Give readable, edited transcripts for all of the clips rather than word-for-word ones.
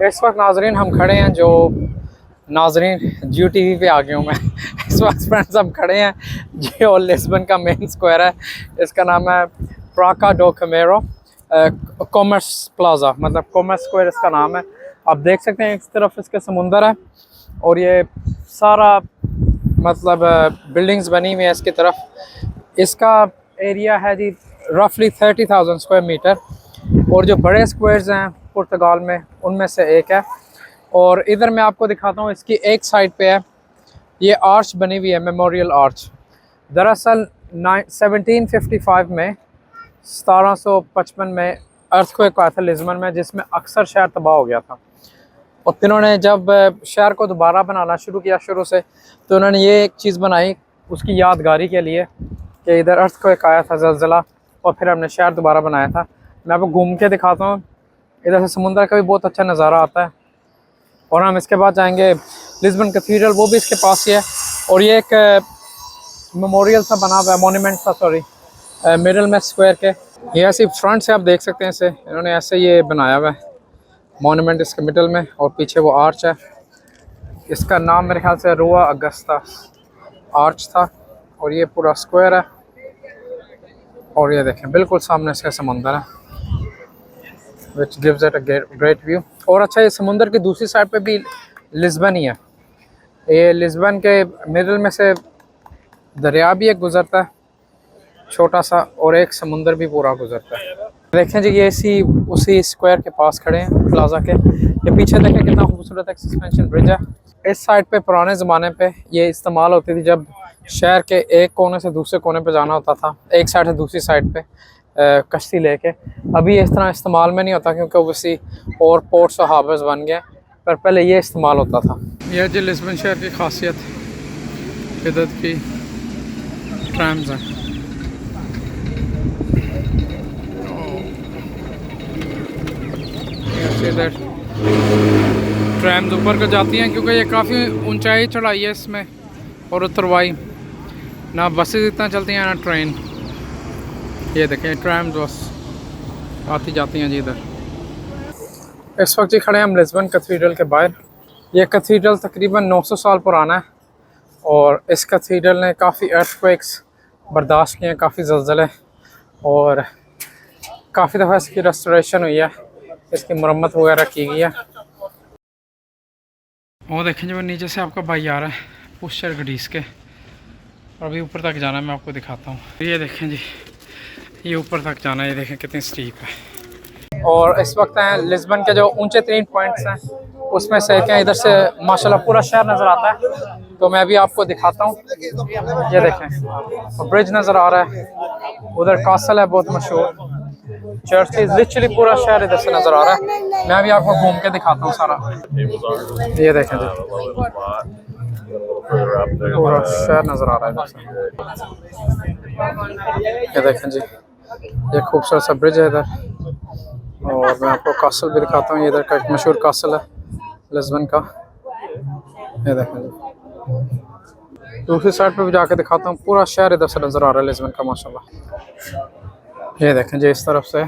इस वक्त नाजरीन हम खड़े हैं जो नाजरीन जियो टीवी पे आ गया हूँ मैं। इस वक्त फ्रेंड्स हम खड़े हैं जो लिस्बन का मेन स्क्वायर है, इसका नाम है प्राका डो कैमेरो कॉमर्स प्लाजा, मतलब कॉमर्स स्क्वायर इसका नाम है। आप देख सकते हैं इस तरफ इसके समुंदर है और ये सारा मतलब बिल्डिंग्स बनी हुई है इसकी तरफ। इसका एरिया है जी रफली 30,000 स्क्वायर मीटर और जो बड़े स्क्वायर्स हैं पुर्तगाल में उनमें से एक है। और इधर मैं आपको दिखाता हूँ, इसकी एक साइड पे है ये आर्च बनी हुई है, मेमोरियल आर्च। दरअसल 1755 में 1755 में अर्थक्वेक आया था लिस्बन में, जिसमें अक्सर शहर तबाह हो गया था। और फिर उन्होंने जब शहर को दोबारा बनाना शुरू किया शुरू से, तो उन्होंने ये एक चीज़ बनाई उसकी यादगारी के लिए कि इधर अर्थक्वेक आया था, ज़लज़ला, और फिर हमने शहर दोबारा बनाया था। मैं आपको घूम के दिखाता हूँ। इधर से समुंदर का भी बहुत अच्छा नज़ारा आता है। और हम इसके बाद जाएंगे लिस्बन कैथीड्रल, वो भी इसके पास ही है। और ये एक मेमोरियल सा बना हुआ है, मोन्यूमेंट सा, सॉरी, मिडल में स्क्वायर के। ये ऐसे फ्रंट से आप देख सकते हैं इसे, इन्होंने ऐसे ये बनाया हुआ है मोन्यूमेंट इसके मिडल में, और पीछे वो आर्च है। इसका नाम मेरे ख्याल से रुआ अगस्ता आर्च था। और ये पूरा स्क्वायर है और ये देखें बिल्कुल सामने इसका समुंदर है, which gives it a great view. और अच्छा, ये समुंदर की दूसरी साइड पे भी लिस्बन ही है। ये लिस्बन के मिडल में से दरिया भी एक गुजरता है छोटा सा, और एक समुंदर भी पूरा गुजरता है। देखें जी, ये उसी स्क्वायर के पास खड़े हैं प्लाजा के। ये पीछे देखें कितना खूबसूरत एक सस्पेंशन ब्रिज है। इस साइड पे पुराने ज़माने पे ये इस्तेमाल होती थी जब शहर के एक कोने से दूसरे कोने पे जाना होता था, एक साइड से दूसरी साइड पे कश्ती लेके। अभी इस तरह इस्तेमाल में नहीं होता क्योंकि ओबियसली और पोर्ट्स और हार्बर्स बन गए, पर पहले ये इस्तेमाल होता था। यह जो लिस्बन शहर की खासियत इधर की ट्रैम्स हैं। इधर ट्रैम्स ऊपर को जाती हैं क्योंकि ये काफ़ी ऊंचाई चढ़ाई है इसमें और उतरवाई, ना बसेस इतना चलती हैं ना ट्रेन। ये देखें ट्रैम्स बस आती जाती हैं जी इधर। इस वक्त जी खड़े हैं हम लिस्बन कैथीड्रल के बाहर। ये कैथीड्रल तकरीबन 900 साल पुराना है और इस कैथीड्रल ने काफ़ी अर्थक्वेक्स बर्दाश्त किए हैं, काफ़ी ज़लज़ले, और काफ़ी दफ़ा इसकी रेस्टोरेशन हुई है, इसकी मरम्मत वगैरह की गई है। वो देखें जब नीचे से आपका भाई आ रहा है पुशर गडीस के, और अभी ऊपर तक जाना है, मैं आपको दिखाता हूँ। ये देखें जी, ये ऊपर तक जाना है, ये देखें कितनी स्टीप है। और इस वक्त हैं लिस्बन के जो ऊंचे 3 पॉइंट्स हैं उसमें से एक है। इधर से माशाल्लाह पूरा शहर नज़र आता है, तो मैं भी आपको दिखाता हूँ। ये देखें ब्रिज नज़र आ रहा है, उधर कासल है बहुत मशहूर, चर्चेज, लिटरली पूरा शहर इधर से नज़र आ रहा है। मैं भी आपको घूम के दिखाता हूँ सारा। ये देखें जी पूरा शहर नज़र आ रहा है इधर से। ये देखें जी, ये खूबसूरत सा ब्रिज है इधर। और मैं आपको कासल भी दिखाता हूँ, ये इधर का एक मशहूर कासल है लिस्बन का। ये देखें जी, दूसरी साइड पे भी जाके दिखाता हूँ, पूरा शहर इधर से नज़र आ रहा है लिस्बन का माशाल्लाह। ये देखें जी इस तरफ से,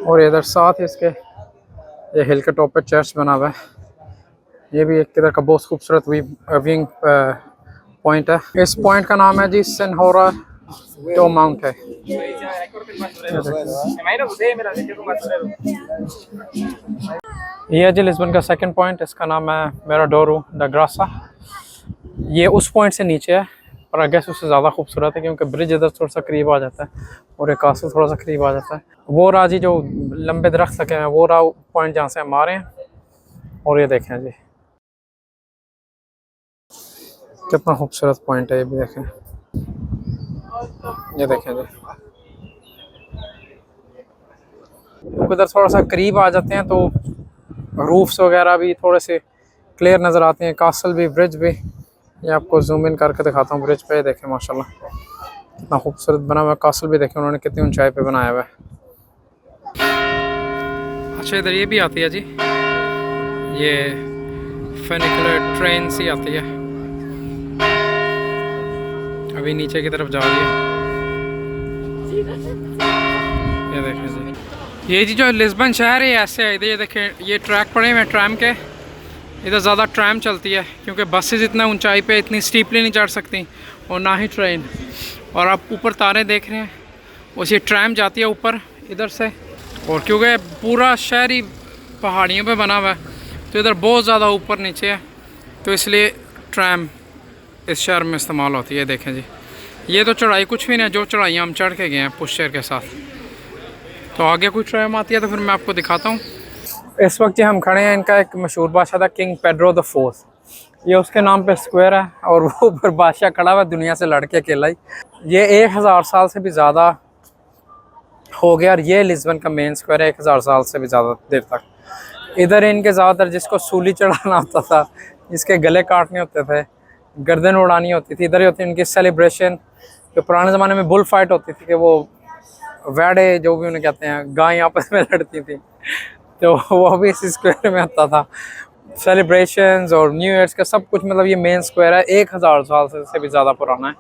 और इधर साथ ही इसके ये हिल के टॉप पे चर्च बना हुआ है। ये भी एक इधर का बहुत खूबसूरत व्यूइंग पॉइंट है। इस पॉइंट का नाम है जी सेनहोरा टो माउंट है। ये जी लिस्बन का सेकंड पॉइंट, इसका नाम है मिराडोरो दा ग्रासा। ये उस पॉइंट से नीचे है और आई गेस उससे ज़्यादा खूबसूरत है क्योंकि ब्रिज इधर थोड़ा सा करीब आ जाता है और ये कासल थोड़ा सा करीब आ जाता है। वो राजी जो लंबे दरख्त लगे हैं वो रहा पॉइंट जहाँ से हम आ रहे हैं। और ये देखें जी कितना खूबसूरत पॉइंट है, ये भी देखें। ये देखें जी, क्योंकि इधर थोड़ा सा करीब आ जाते हैं तो रूफ्स वगैरह भी थोड़े से क्लियर नज़र आते हैं, कासल भी, ब्रिज भी। ये आपको जूम इन करके दिखाता हूँ ब्रिज पे, देखें माशाल्लाह कितना खूबसूरत बना हुआ है। कासल भी देखें उन्होंने कितनी ऊंचाई पे बनाया हुआ है। अच्छा, इधर ये भी आती है जी, ये फेनिकुलर ट्रेन सी आती है, अभी नीचे की तरफ जा रही है। ये देखें जी, ये जी जो लिस्बन शहर है ऐसे है, इधर ये देखें ये ट्रैक पड़े हुए हैं ट्रैम के। इधर ज़्यादा ट्रैम चलती है क्योंकि बसेस इतना ऊंचाई पे इतनी स्टीपली नहीं चढ़ सकती और ना ही ट्रेन। और आप ऊपर तारे देख रहे हैं, उसी ट्रैम जाती है ऊपर इधर से। और क्योंकि पूरा शहर ही पहाड़ियों पे बना हुआ है तो इधर बहुत ज़्यादा ऊपर नीचे है, तो इसलिए ट्रैम इस शहर में इस्तेमाल होती है। देखें जी, ये तो चढ़ाई कुछ भी नहीं है, जो चढ़ाइयाँ हम चढ़ के गए हैं पुशचर के साथ। तो आगे कोई ट्रैम आती है तो फिर मैं आपको दिखाता हूँ। इस वक्त जो हम खड़े हैं, इनका एक मशहूर बादशाह था किंग पेड्रो द फोर्थ, ये उसके नाम पे स्क्वायर है और वो ऊपर बादशाह खड़ा हुआ दुनिया से लड़के अकेला ही। ये 1000 साल से भी ज़्यादा हो गया और ये लिस्बन का मेन स्क्वायर है 1000 साल से भी ज़्यादा देर तक। इधर इनके ज़्यादातर जिसको सूली चढ़ाना होता था, जिसके गले काटने होते थे, गर्दन उड़ानी होती थी, इधर ही होती इनकी सेलिब्रेशन। जो पुराने ज़माने में बुल फाइट होती थी कि वो वैडे जो भी उन्हें कहते हैं, गाय आपस में लड़ती थी, तो वो भी इस स्क्वायर में आता था। सेलिब्रेशंस और न्यू ईयर्स का सब कुछ, मतलब ये मेन स्क्वायर है 1000 साल से भी ज़्यादा पुराना है।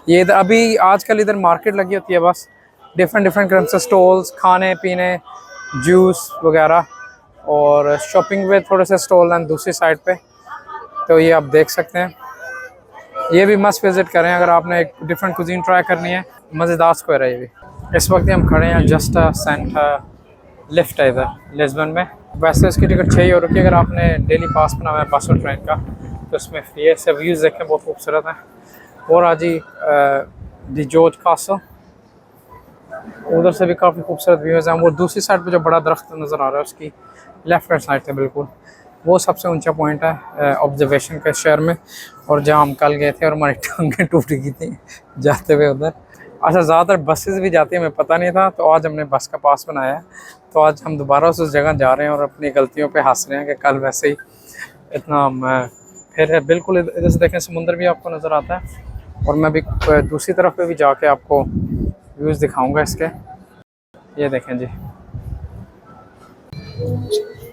ये इधर अभी आजकल इधर मार्केट लगी होती है, बस डिफरेंट किस्म से स्टॉल्स, खाने पीने, जूस वगैरह और शॉपिंग में थोड़े से स्टॉल हैं दूसरी साइड पे, तो ये आप देख सकते हैं। ये भी मस्ट विज़िट करें अगर आपने एक डिफरेंट कुजीन ट्राई करनी है। मज़ेदार स्क्वायर है ये भी। इस वक्त हम खड़े हैं जस्ट सेंटा लिफ्ट है इधर लिस्बन में। वैसे इसकी टिकट 6 यूरो की, अगर आपने डेली पास बना हुआ है बस और ट्रेन का तो उसमें फ्री है। से व्यूज़ देखें बहुत खूबसूरत हैं। और आज ही दी जॉर्ज कासल, उधर से भी काफ़ी खूबसूरत व्यूज़ हैं। वो दूसरी साइड पे जो बड़ा दरख्त नज़र आ रहा है उसकी लेफ्ट हैंड साइड पे बिल्कुल, वो सबसे ऊंचा पॉइंट है ऑब्जर्वेशन के शहर में। और जहाँ हम कल गए थे और हमारी टांगें टूट गई थी जाते हुए उधर। अच्छा, ज़्यादातर बसेस भी जाती है, हमें पता नहीं था, तो आज हमने बस का पास बनाया है, तो आज हम दोबारा उस जगह जा रहे हैं और अपनी गलतियों पे हंस रहे हैं कि कल वैसे ही इतना फिर बिल्कुल इधर से देखें समुंदर भी आपको नज़र आता है। और मैं भी दूसरी तरफ पे भी जाके आपको व्यूज़ दिखाऊंगा इसके। ये देखें जी,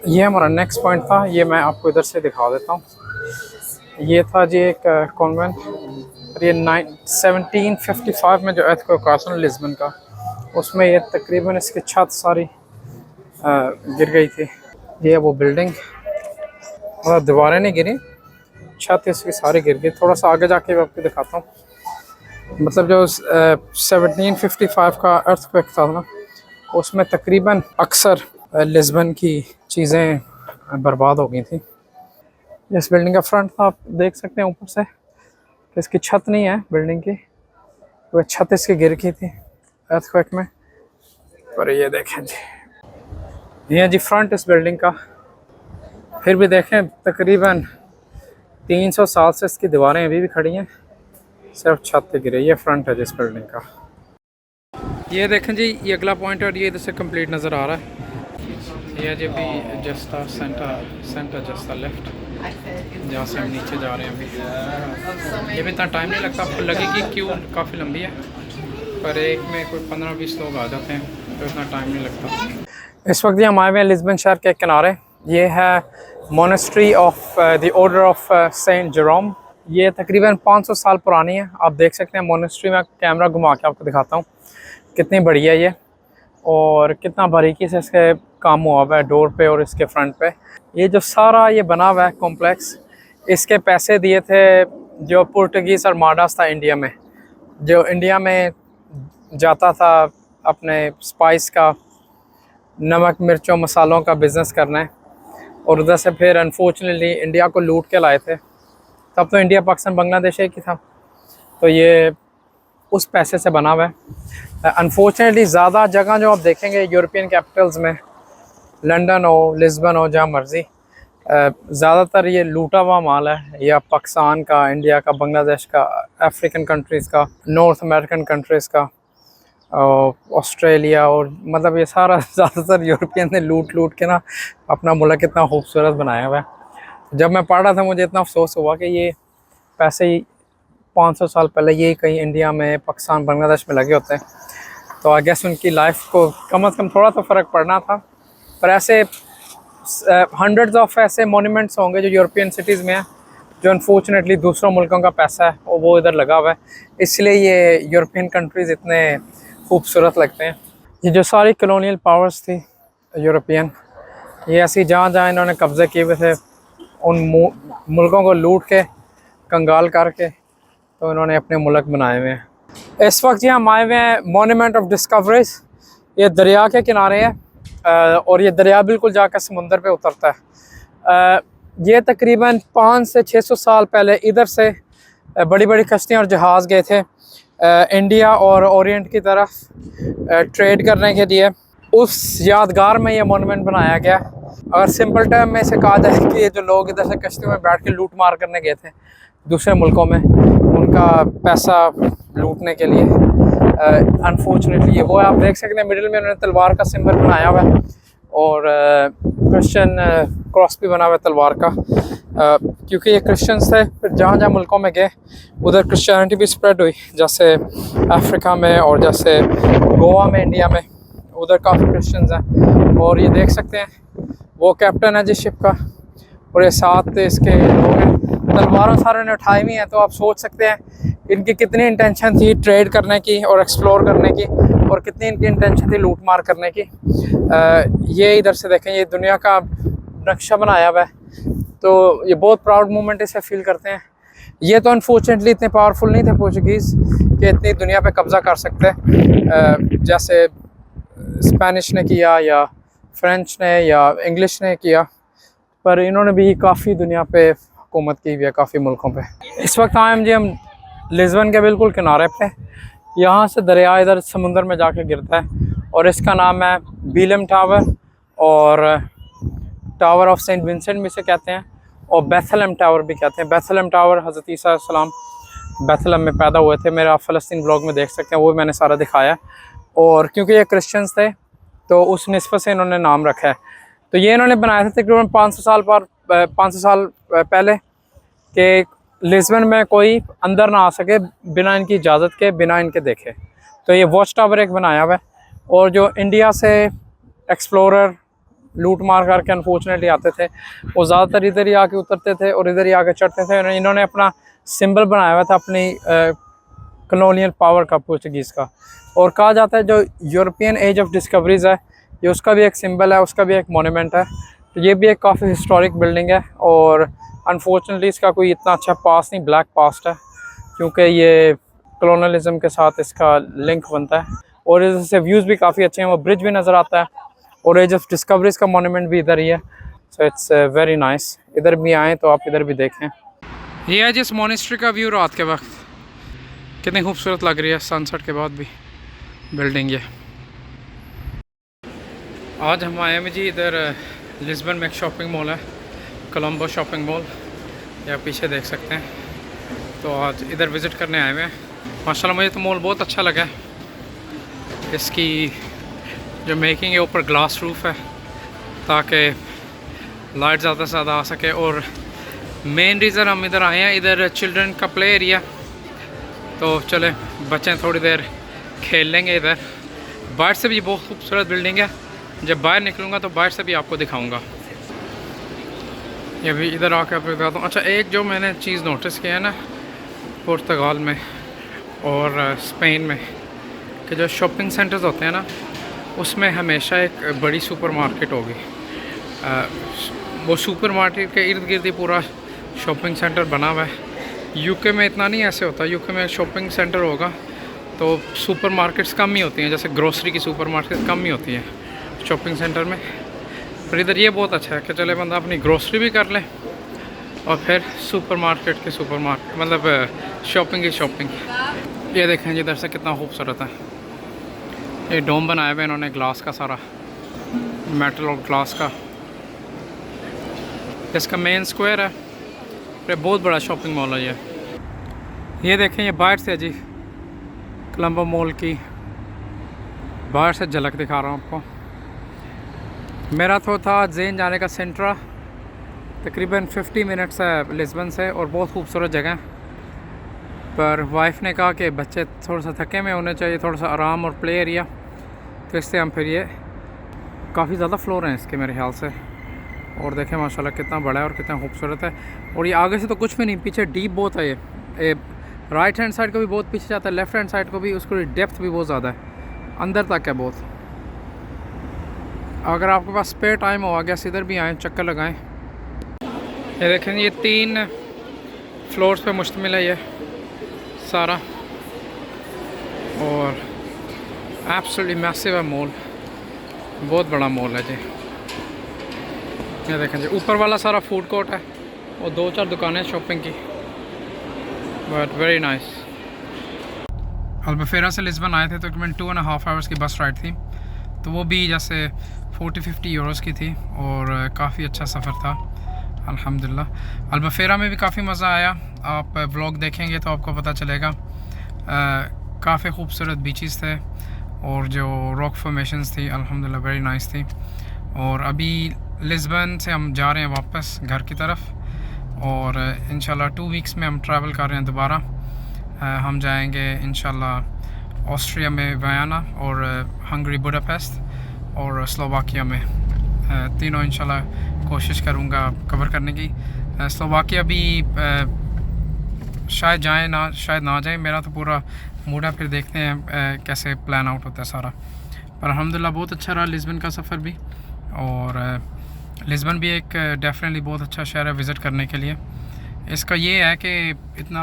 ये हमारा नेक्स्ट पॉइंट था, ये मैं आपको इधर से दिखा देता हूँ। ये था जी एक कॉन्वेंट, और ये 1755 में जो अर्थक्वेक हुआ था लिस्बन का, उसमें ये तकरीबन इसकी छत सारी गिर गई थी। ये वो बिल्डिंग, मतलब दीवारें नहीं गिरी, छत इसकी सारी गिर गई। थोड़ा सा आगे जाके आपको दिखाता हूँ। मतलब जो 1755 का अर्थक्वेक था ना, उसमें तकरीबन अक्सर लिस्बन की चीज़ें बर्बाद हो गई थी। इस बिल्डिंग का फ्रंट आप देख सकते हैं ऊपर से, इसकी छत नहीं है बिल्डिंग की, वह छत इसकी गिर गई थी अर्थक्वेक में। पर ये देखें जी, ये जी फ्रंट इस बिल्डिंग का। फिर भी देखें तकरीबन 300 साल से इसकी दीवारें अभी भी खड़ी हैं, सिर्फ छत पे गिरे। ये फ्रंट है जिस बिल्डिंग का। ये देखें जी, ये अगला पॉइंट है और ये इधर से कंप्लीट नज़र आ रहा है। ये जी भी जस्ता सेंटर जस्ता लेफ्ट, जहाँ से हम नीचे जा रहे हैं अभी। ये भी इतना टाइम नहीं लगता, आपको लगेगी क्यों काफ़ी लंबी है, पर एक में कोई 15-20 लोग आ जाते हैं तो इतना टाइम नहीं लगता। इस वक्त हम आए हुए हैं लिस्बन शहर के किनारे। ये है monastery of the order of saint Jerome. ये तकरीबन 500 साल पुरानी है। आप देख सकते हैं मोनेस्ट्री में, कैमरा घुमा के आपको दिखाता हूँ कितनी बड़ी है ये, और कितना बारीकी से इसके काम हुआ हुआ है डोर पे और इसके फ्रंट पे। ये जो सारा ये बना हुआ है कॉम्प्लेक्स, इसके पैसे दिए थे जो पुर्तगीज़ और माडास था इंडिया में, जो इंडिया में जाता था अपने स्पाइस का, नमक मिर्चों मसालों का बिज़नेस करना है, और उधर से फिर अनफॉर्चुनेटली इंडिया को लूट के लाए थे। तब तो इंडिया पाकिस्तान बांग्लादेश एक ही था, तो ये उस पैसे से बना हुआ है। अनफॉर्चुनेटली ज़्यादा जगह जो आप देखेंगे यूरोपियन कैपिटल्स में, लंदन हो, लिस्बन हो, जहाँ मर्ज़ी, ज़्यादातर ये लूटा हुआ माल है, या पाकिस्तान का, इंडिया का, बांग्लादेश का, अफ्रीकन कंट्रीज़ का, नॉर्थ अमेरिकन कंट्रीज़ का, ऑस्ट्रेलिया, और मतलब ये सारा ज़्यादातर यूरोपियन ने लूट के ना अपना मुल्क इतना खूबसूरत बनाया हुआ है। जब मैं पढ़ रहा था मुझे इतना अफसोस हुआ कि ये पैसे ही 500 साल पहले ये कहीं इंडिया में, पाकिस्तान, बांग्लादेश में लगे होते हैं, तो आई गेस उनकी लाइफ को कम से कम थोड़ा तो फ़र्क पड़ना था। पर ऐसे हंड्रेड्स ऑफ ऐसे मोन्यूमेंट्स होंगे जो यूरोपियन सिटीज़ में हैं, जो अनफॉर्चुनेटली दूसरों मुल्कों का पैसा है और वो इधर लगा हुआ है, इसलिए ये यूरोपियन कंट्रीज़ इतने खूबसूरत लगते हैं। ये जो सारी कॉलोनियल पावर्स थी यूरोपियन। ये ऐसी जहाँ जहाँ इन्होंने कब्ज़े किए हुए थे उन मुल्कों को लूट के कंगाल करके तो इन्होंने अपने मुल्क बनाए हुए हैं। इस वक्त ये हम आए हुए हैं मोन्यूमेंट ऑफ डिस्कवरीज। ये दरिया के किनारे है और ये दरिया बिल्कुल जाकर समुंदर पे उतरता है। ये तकरीबन 500 से 600 साल पहले इधर से बड़ी बड़ी कश्तियाँ और जहाज़ गए थे इंडिया और ओरिएंट की तरफ ट्रेड करने के लिए। उस यादगार में ये मोनूमेंट बनाया गया। अगर सिंपल टर्म में इसे कहा जाए कि ये जो लोग इधर से कश्तियों में बैठ के लूट मार करने गए थे दूसरे मुल्कों में उनका पैसा लूटने के लिए, अनफॉर्चुनेटली ये वो आप देख सकते हैं मिडिल में उन्होंने तलवार का सिंबल बनाया हुआ है और क्रिश्चियन क्रॉस भी बना हुआ है तलवार का, क्योंकि ये क्रिश्चियंस थे। फिर जहाँ जहाँ मुल्कों में गए उधर क्रिश्चियनिटी भी स्प्रेड हुई, जैसे अफ्रीका में और जैसे गोवा में, इंडिया में, उधर काफ़ी क्रिश्चियंस हैं। और ये देख सकते हैं वो कैप्टन है जिस शिप का और ये साथ इसके लोग हैं। तलवारों सारे ने उठाई हुई हैं, तो आप सोच सकते हैं इनकी कितनी इंटेंशन थी ट्रेड करने की और एक्सप्लोर करने की और कितनी इनकी इंटेंशन थी लूट मार करने की। ये इधर से देखें, ये दुनिया का नक्शा बनाया हुआ है, तो ये बहुत प्राउड मोमेंट इसे फील करते हैं। ये तो अनफॉर्चुनेटली इतने पावरफुल नहीं थे पोर्चुगीज़ कि इतनी दुनिया पे कब्ज़ा कर सकते, जैसे स्पेनिश ने किया या फ्रेंच ने या इंग्लिश ने किया, पर इन्होंने भी काफ़ी दुनिया पे हुकूमत की हुई है, काफ़ी मुल्कों पे। इस वक्त आए हम लिस्बन के बिल्कुल किनारे पे। यहाँ से दरिया इधर समुंदर में जाके गिरता है और इसका नाम है बीलम टावर और टावर ऑफ सेंट विंसेंट भी से कहते हैं और बेथलम टावर भी कहते हैं। बेथलम टावर हज़रत ईसा अलैहिस्सलाम बेथलम में पैदा हुए थे, मेरा आप फ़लस्तीन ब्लॉग में देख सकते हैं, वो मैंने सारा दिखाया। और क्योंकि ये क्रिश्चियंस थे तो उस निस्बत से इन्होंने नाम रखा है। तो ये इन्होंने बनाया था तकरीबन 500 साल पहले कि लिस्बन में कोई अंदर ना आ सके बिना इनकी इजाज़त के, बिना इनके देखे। तो ये वॉच टावर एक बनाया हुआ है और जो इंडिया से एक्सप्लोरर लूट मार करके अनफॉर्चुनेटली आते थे वो ज़्यादातर इधर ही आके उतरते थे और इधर ही आके चढ़ते थे। इन्होंने अपना सिंबल बनाया हुआ था अपनी कॉलोनियल पावर का, पोर्चुगीज़ का। और कहा जाता है जो यूरोपियन एज ऑफ डिस्कवरीज़ है ये उसका भी एक सिंबल है, उसका भी एक मोन्यूमेंट है। तो ये भी एक काफ़ी हिस्टोरिक बिल्डिंग है और अनफॉर्चुनेटली इसका कोई इतना अच्छा पास्ट नहीं, ब्लैक पास्ट है, क्योंकि ये कॉलोनलिज्म के साथ इसका लिंक बनता है। और इससे व्यूज़ भी काफ़ी अच्छे हैं, वो ब्रिज भी नज़र आता है और एज ऑफ डिस्कवरीज़ का मोन्यूमेंट भी इधर ही है। So it's very nice. इधर भी आएँ तो आप इधर भी देखें। ये है जिस मोनेस्ट्री का व्यू रात के वक्त, कितनी खूबसूरत लग रही है सनसेट के बाद भी बिल्डिंग ये। आज हम आए हैं जी इधर लिस्बन में एक शॉपिंग मॉल है, कोलंबो शॉपिंग मॉल, ये आप पीछे देख सकते हैं। तो आज इधर विज़िट करने आए हुए हैं। माशाल्लाह मुझे तो मॉल बहुत अच्छा लगा है। इसकी जो मेकिंग है ऊपर ग्लास रूफ है ताकि लाइट ज़्यादा से ज़्यादा आ सके। और मेन रीज़न हम इधर आए हैं, इधर चिल्ड्रन का प्ले एरिया, तो चले बच्चे थोड़ी देर खेल लेंगे इधर। बाहर से भी बहुत खूबसूरत बिल्डिंग है, जब बाहर निकलूँगा तो बाहर से भी आपको दिखाऊँगा। ये भी इधर आकर आपको दिखाता हूँ। अच्छा, एक जो मैंने चीज़ नोटिस किया है ना पुर्तगाल में और स्पेन में, कि जो शॉपिंग सेंटर्स होते हैं ना उसमें हमेशा एक बड़ी सुपर मार्केट होगी। वो सुपर मार्केट के इर्द गिर्द ही पूरा शॉपिंग सेंटर बना हुआ है। यूके में इतना नहीं ऐसे होता, यूके में शॉपिंग सेंटर होगा तो सुपर मार्केट्स कम ही होती हैं, जैसे ग्रोसरी की सुपर मार्केट कम ही होती हैं शॉपिंग सेंटर में। पर इधर ये बहुत अच्छा है कि चले बंदा अपनी ग्रोसरी भी कर ले और फिर सुपर मार्केट की सुपर मार्केट, मतलब शॉपिंग की शॉपिंग। ये देखें जी इधर से कितना खूबसूरत है। ये डोम बनाया हुआ है इन्होंने ग्लास का, सारा मेटल और ग्लास का। इसका मेन स्क्वायर है, ये बहुत बड़ा शॉपिंग मॉल है ये देखें, ये बाहर से है जी कोलंबो मॉल की बाहर से झलक दिखा रहा हूँ आपको। मेरा तो था जेन जाने का सेंट्रा, तकरीबन 50 मिनट्स है लिस्बन से और बहुत खूबसूरत जगह है। पर वाइफ ने कहा कि बच्चे थोड़ा सा थके में होने चाहिए, थोड़ा सा आराम और प्ले एरिया, तो इससे हम फिर ये काफ़ी ज़्यादा फ्लोर हैं इसके मेरे ख्याल से। और देखें माशाल्लाह कितना बड़ा है और कितना खूबसूरत है। और ये आगे से तो कुछ भी नहीं, पीछे डीप बहुत है ये राइट हैंड साइड को भी बहुत पीछे जाता है, लेफ़्ट हैंड साइड को भी, उसको डेप्थ भी बहुत ज़्यादा है, अंदर तक है बहुत। अगर आपके पास स्पेयर टाइम हो गया इधर भी आएँ, चक्कर लगाएं। ये देखें, ये 3 फ्लोर्स पे मुश्तमिल है ये सारा, और एब्सोल्युटली मैसिव है मॉल, बहुत बड़ा मॉल है जी। ये देखें जी, ऊपर वाला सारा फूड कोर्ट है और 2-4 दुकानें शॉपिंग की, बट वेरी नाइस। अल्बufeira से लिस्बन आए थे तो तकरीबन 2.5 आवर्स की बस राइड थी, तो वो भी जैसे 40-50 यूरोज़ की थी और काफ़ी अच्छा सफ़र था अल्हम्दुलिल्लाह। अल्बufeira में भी काफ़ी मज़ा आया, आप व्लॉग देखेंगे तो आपको पता चलेगा। काफ़ी खूबसूरत बीचेस थे और जो रॉक फॉर्मेशंस थी अल्हम्दुलिल्लाह वेरी नाइस थी। और अभी लिस्बन से हम जा रहे हैं वापस घर की तरफ, और इंशाल्लाह 2 वीक्स में हम ट्रैवल कर रहे हैं दोबारा। हम जाएंगे इंशाल्लाह ऑस्ट्रिया में वियना, और हंगरी बुडापेस्ट, और स्लोवाकिया में। तीनों इंशाल्लाह कोशिश करूँगा कवर करने की। स्लोवाकिया भी शायद शायद ना जाए, मेरा तो पूरा मूड है, फिर देखते हैं कैसे प्लान आउट होता है सारा। पर अल्हम्दुलिल्लाह बहुत अच्छा रहा लिस्बन का सफ़र भी, और लिस्बन भी एक डेफिनेटली बहुत अच्छा शहर है विज़िट करने के लिए। इसका ये है कि इतना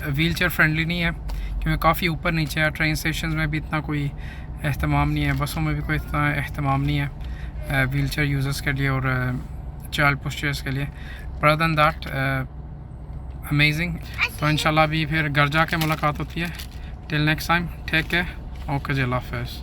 व्हील चेयर फ्रेंडली नहीं है, क्योंकि काफ़ी ऊपर नीचे है। ट्रेन स्टेशन में भी इतना कोई एहतमाम नहीं है, बसों में भी कोई इतना एहतमाम नहीं है व्हील चेयर यूज़र्स के लिए और चाइल्ड पुशचेयर्स के लिए। Other than that amazing. तो इंशाल्लाह भी फिर घर जाके मुलाकात होती है। Till next time, take care, okay जी, अल्लाह हाफ़िज़।